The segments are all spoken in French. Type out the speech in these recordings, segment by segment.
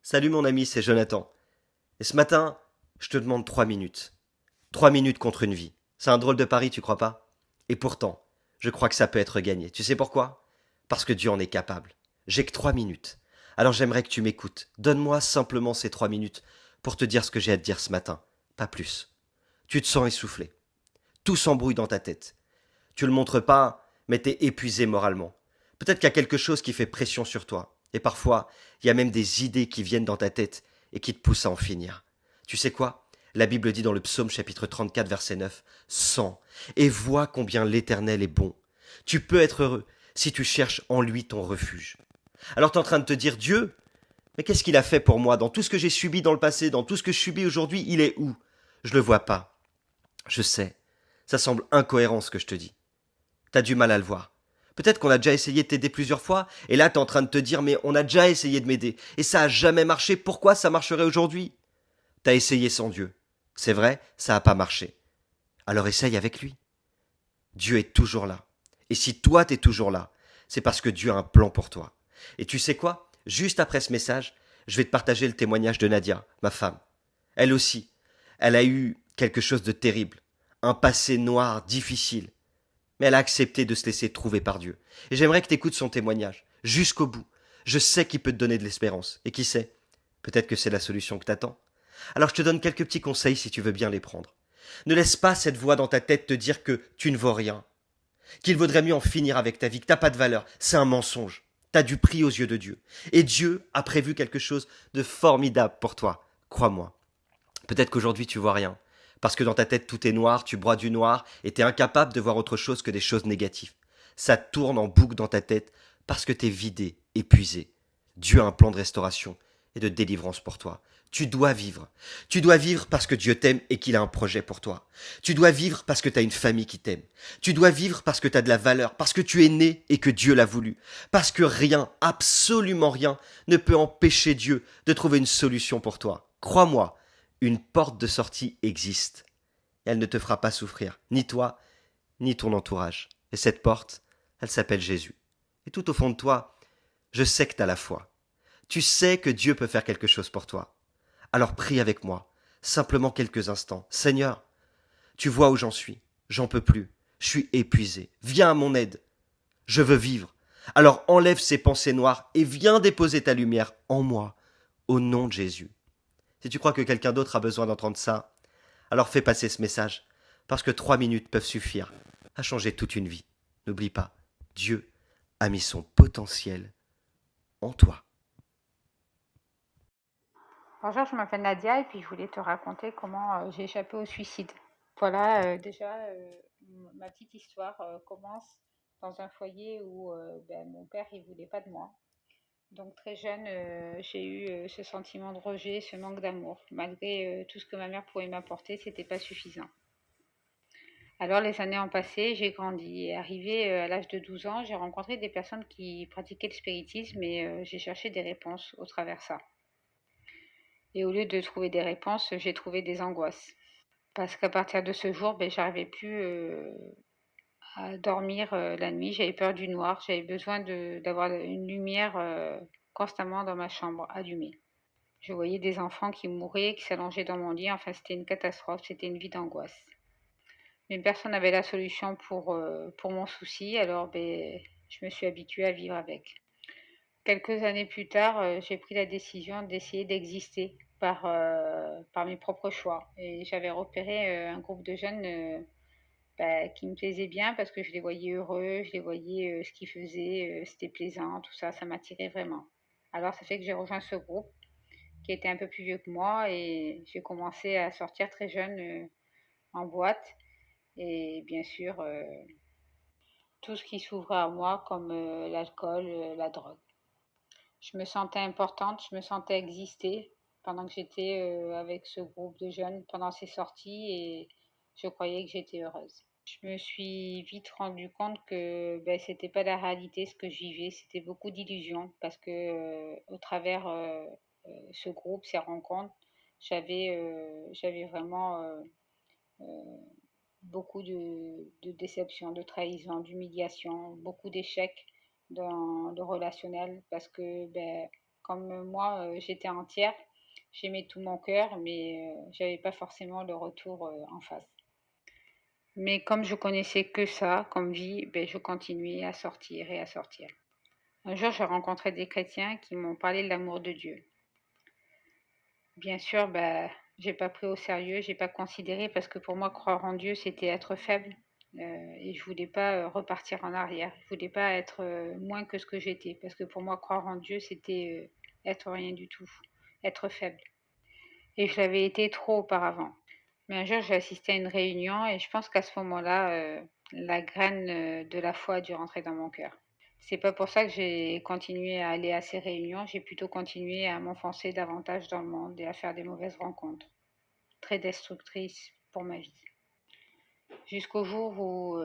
Salut mon ami, c'est Jonathan. Et ce matin, je te demande 3 minutes. 3 minutes contre une vie. C'est un drôle de pari, tu crois pas? Et pourtant, je crois que ça peut être gagné. Tu sais pourquoi? Parce que Dieu en est capable. J'ai que 3 minutes. Alors j'aimerais que tu m'écoutes. Donne-moi simplement ces 3 minutes pour te dire ce que j'ai à te dire ce matin. Pas plus. Tu te sens essoufflé. Tout s'embrouille dans ta tête. Tu le montres pas, mais t'es épuisé moralement. Peut-être qu'il y a quelque chose qui fait pression sur toi. Et parfois, il y a même des idées qui viennent dans ta tête et qui te poussent à en finir. Tu sais quoi? La Bible dit dans le psaume chapitre 34 verset 9, Sens et vois combien l'Éternel est bon. Tu peux être heureux si tu cherches en lui ton refuge. Alors tu es en train de te dire, Dieu, mais qu'est-ce qu'il a fait pour moi? Dans tout ce que j'ai subi dans le passé, dans tout ce que je subis aujourd'hui, il est où? Je le vois pas. Je sais. Ça semble incohérent ce que je te dis. T'as du mal à le voir. Peut-être qu'on a déjà essayé de t'aider plusieurs fois, et là t'es en train de te dire mais on a déjà essayé de m'aider, et ça a jamais marché, pourquoi ça marcherait aujourd'hui? T'as essayé sans Dieu. C'est vrai, ça n'a pas marché. Alors essaye avec lui. Dieu est toujours là. Et si toi t'es toujours là, c'est parce que Dieu a un plan pour toi. Et tu sais quoi? Juste après ce message, je vais te partager le témoignage de Nadia, ma femme. Elle aussi, elle a eu quelque chose de terrible, un passé noir, difficile, mais elle a accepté de se laisser trouver par Dieu. Et j'aimerais que tu écoutes son témoignage, jusqu'au bout. Je sais qu'il peut te donner de l'espérance. Et qui sait, peut-être que c'est la solution que t'attends. Alors je te donne quelques petits conseils si tu veux bien les prendre. Ne laisse pas cette voix dans ta tête te dire que tu ne vaux rien, qu'il vaudrait mieux en finir avec ta vie, que t'as pas de valeur. C'est un mensonge. T'as du prix aux yeux de Dieu. Et Dieu a prévu quelque chose de formidable pour toi. Crois-moi. Peut-être qu'aujourd'hui tu vois rien. Parce que dans ta tête tout est noir, tu broies du noir et t'es incapable de voir autre chose que des choses négatives. Ça tourne en boucle dans ta tête parce que t'es vidé, épuisé. Dieu a un plan de restauration et de délivrance pour toi. Tu dois vivre. Tu dois vivre parce que Dieu t'aime et qu'il a un projet pour toi. Tu dois vivre parce que tu as une famille qui t'aime. Tu dois vivre parce que tu as de la valeur, parce que tu es né et que Dieu l'a voulu. Parce que rien, absolument rien, ne peut empêcher Dieu de trouver une solution pour toi. Crois-moi, une porte de sortie existe. Elle ne te fera pas souffrir, ni toi, ni ton entourage. Et cette porte, elle s'appelle Jésus. Et tout au fond de toi, je sais que tu as la foi. Tu sais que Dieu peut faire quelque chose pour toi. Alors prie avec moi, simplement quelques instants. Seigneur, tu vois où j'en suis. J'en peux plus. Je suis épuisé. Viens à mon aide. Je veux vivre. Alors enlève ces pensées noires et viens déposer ta lumière en moi, au nom de Jésus. Si tu crois que quelqu'un d'autre a besoin d'entendre ça, alors fais passer ce message, parce que 3 minutes peuvent suffire à changer toute une vie. N'oublie pas, Dieu a mis son potentiel en toi. Bonjour, je m'appelle Nadia et puis je voulais te raconter comment j'ai échappé au suicide. Voilà, ma petite histoire commence dans un foyer où mon père il voulait pas de moi. Donc très jeune, j'ai eu ce sentiment de rejet, ce manque d'amour. Malgré tout ce que ma mère pouvait m'apporter, c'était pas suffisant. Alors les années ont passé, j'ai grandi et arrivé à l'âge de 12 ans, j'ai rencontré des personnes qui pratiquaient le spiritisme et j'ai cherché des réponses au travers ça. Et au lieu de trouver des réponses, j'ai trouvé des angoisses. Parce qu'à partir de ce jour, j'arrivais plus à dormir la nuit. J'avais peur du noir. J'avais besoin d'avoir une lumière constamment dans ma chambre, allumée. Je voyais des enfants qui mouraient, qui s'allongeaient dans mon lit. Enfin, c'était une catastrophe. C'était une vie d'angoisse. Mais personne n'avait la solution pour mon souci. Alors, je me suis habituée à vivre avec. Quelques années plus tard, j'ai pris la décision d'essayer d'exister par mes propres choix. Et j'avais repéré un groupe de jeunes qui me plaisait bien parce que je les voyais heureux, je les voyais ce qu'ils faisaient, c'était plaisant, tout ça, ça m'attirait vraiment. Alors ça fait que j'ai rejoint ce groupe qui était un peu plus vieux que moi et j'ai commencé à sortir très jeune en boîte et bien sûr tout ce qui s'ouvrait à moi comme l'alcool, la drogue. Je me sentais importante, je me sentais exister pendant que j'étais avec ce groupe de jeunes pendant ces sorties et je croyais que j'étais heureuse. Je me suis vite rendu compte que c'était pas la réalité ce que je vivais, c'était beaucoup d'illusions parce que au travers ce groupe, ces rencontres, j'avais vraiment beaucoup de déceptions, de trahisons, d'humiliations, beaucoup d'échecs dans le relationnel parce que Comme moi, j'étais entière, j'aimais tout mon cœur, mais j'avais pas forcément le retour en face. Mais comme je connaissais que ça comme vie, ben, je continuais à sortir et à sortir. Un jour, j'ai rencontré des chrétiens qui m'ont parlé de l'amour de Dieu. Bien sûr, bah, j'ai pas pris au sérieux, j'ai pas considéré parce que pour moi, croire en Dieu, c'était être faible. Et je voulais pas repartir en arrière. Je voulais pas être moins que ce que j'étais. Parce que pour moi, croire en Dieu, c'était être rien du tout, être faible. Et je l'avais été trop auparavant. Mais un jour, j'ai assisté à une réunion et je pense qu'à ce moment-là, la graine de la foi a dû rentrer dans mon cœur. C'est pas pour ça que j'ai continué à aller à ces réunions, j'ai plutôt continué à m'enfoncer davantage dans le monde et à faire des mauvaises rencontres, très destructrices pour ma vie. Jusqu'au jour où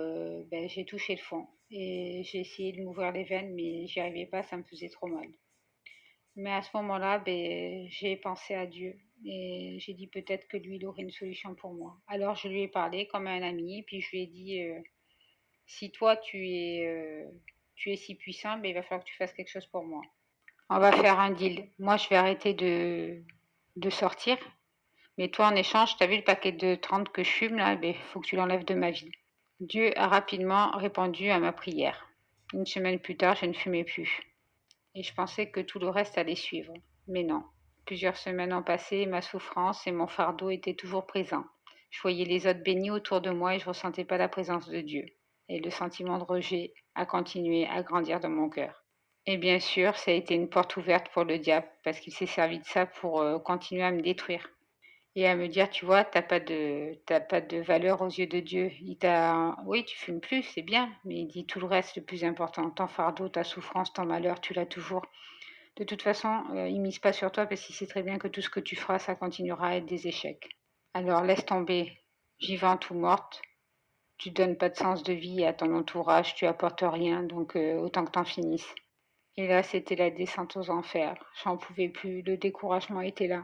ben, j'ai touché le fond et j'ai essayé de m'ouvrir les veines, mais j'y arrivais pas, ça me faisait trop mal. Mais à ce moment-là, ben, j'ai pensé à Dieu et j'ai dit peut-être que lui, il aurait une solution pour moi. Alors je lui ai parlé comme à un ami, puis je lui ai dit si toi tu es si puissant, ben, il va falloir que tu fasses quelque chose pour moi. On va faire un deal. Moi, je vais arrêter de sortir. Mais toi, en échange, tu as vu le paquet de 30 que je fume là? Il faut que tu l'enlèves de ma vie. Dieu a rapidement répondu à ma prière. Une semaine plus tard, je ne fumais plus. Et je pensais que tout le reste allait suivre. Mais non. Plusieurs semaines ont passé, ma souffrance et mon fardeau étaient toujours présents. Je voyais les autres bénis autour de moi et je ne ressentais pas la présence de Dieu. Et le sentiment de rejet a continué à grandir dans mon cœur. Et bien sûr, ça a été une porte ouverte pour le diable, parce qu'il s'est servi de ça pour continuer à me détruire. Et à me dire, tu vois, t'as pas de valeur aux yeux de Dieu. Oui, tu fumes plus, c'est bien, mais il dit tout le reste, le plus important, ton fardeau, ta souffrance, ton malheur, tu l'as toujours. De toute façon, il mise pas sur toi parce qu'il sait très bien que tout ce que tu feras, ça continuera à être des échecs. Alors laisse tomber, vivante ou morte, tu donnes pas de sens de vie à ton entourage, tu apportes rien, donc autant que t'en finisses. Et là, c'était la descente aux enfers. J'en pouvais plus, le découragement était là.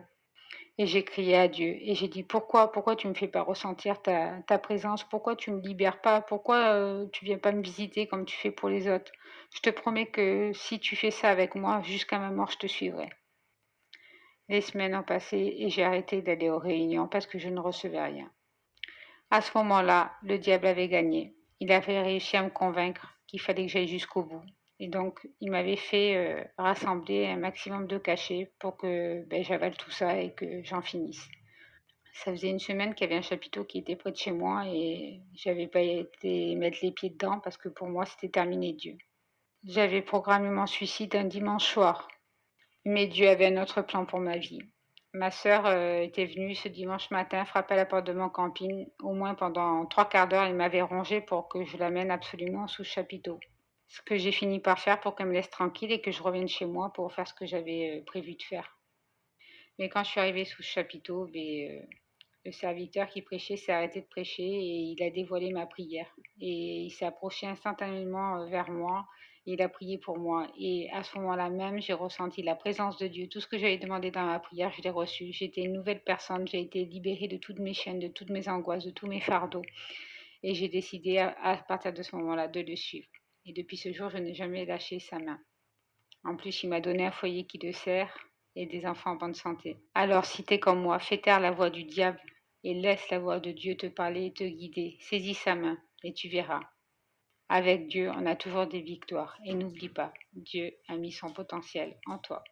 Et j'ai crié à Dieu et j'ai dit pourquoi tu me fais pas ressentir ta présence, pourquoi tu me libères pas, pourquoi tu viens pas me visiter comme tu fais pour les autres. Je te promets que si tu fais ça avec moi, jusqu'à ma mort, je te suivrai. Les semaines ont passé et j'ai arrêté d'aller aux réunions parce que je ne recevais rien. À ce moment-là, le diable avait gagné. Il avait réussi à me convaincre qu'il fallait que j'aille jusqu'au bout. Et donc, il m'avait fait rassembler un maximum de cachets pour que ben, j'avale tout ça et que j'en finisse. Ça faisait une semaine qu'il y avait un chapiteau qui était près de chez moi et j'avais pas été mettre les pieds dedans parce que pour moi c'était terminé Dieu. J'avais programmé mon suicide un dimanche soir, mais Dieu avait un autre plan pour ma vie. Ma sœur était venue ce dimanche matin frapper à la porte de mon camping. Au moins pendant 3/4 d'heure, elle m'avait rongée pour que je l'amène absolument sous ce chapiteau. Ce que j'ai fini par faire pour qu'elle me laisse tranquille et que je revienne chez moi pour faire ce que j'avais prévu de faire. Mais quand je suis arrivée sous ce chapiteau, le serviteur qui prêchait s'est arrêté de prêcher et il a dévoilé ma prière. Et il s'est approché instantanément vers moi et il a prié pour moi. Et à ce moment-là même, j'ai ressenti la présence de Dieu. Tout ce que j'avais demandé dans ma prière, je l'ai reçu. J'étais une nouvelle personne. J'ai été libérée de toutes mes chaînes, de toutes mes angoisses, de tous mes fardeaux. Et j'ai décidé à partir de ce moment-là de le suivre. Et depuis ce jour, je n'ai jamais lâché sa main. En plus, il m'a donné un foyer qui le sert et des enfants en bonne santé. Alors, si t'es comme moi, fais taire la voix du diable et laisse la voix de Dieu te parler et te guider. Saisis sa main et tu verras. Avec Dieu, on a toujours des victoires. Et n'oublie pas, Dieu a mis son potentiel en toi.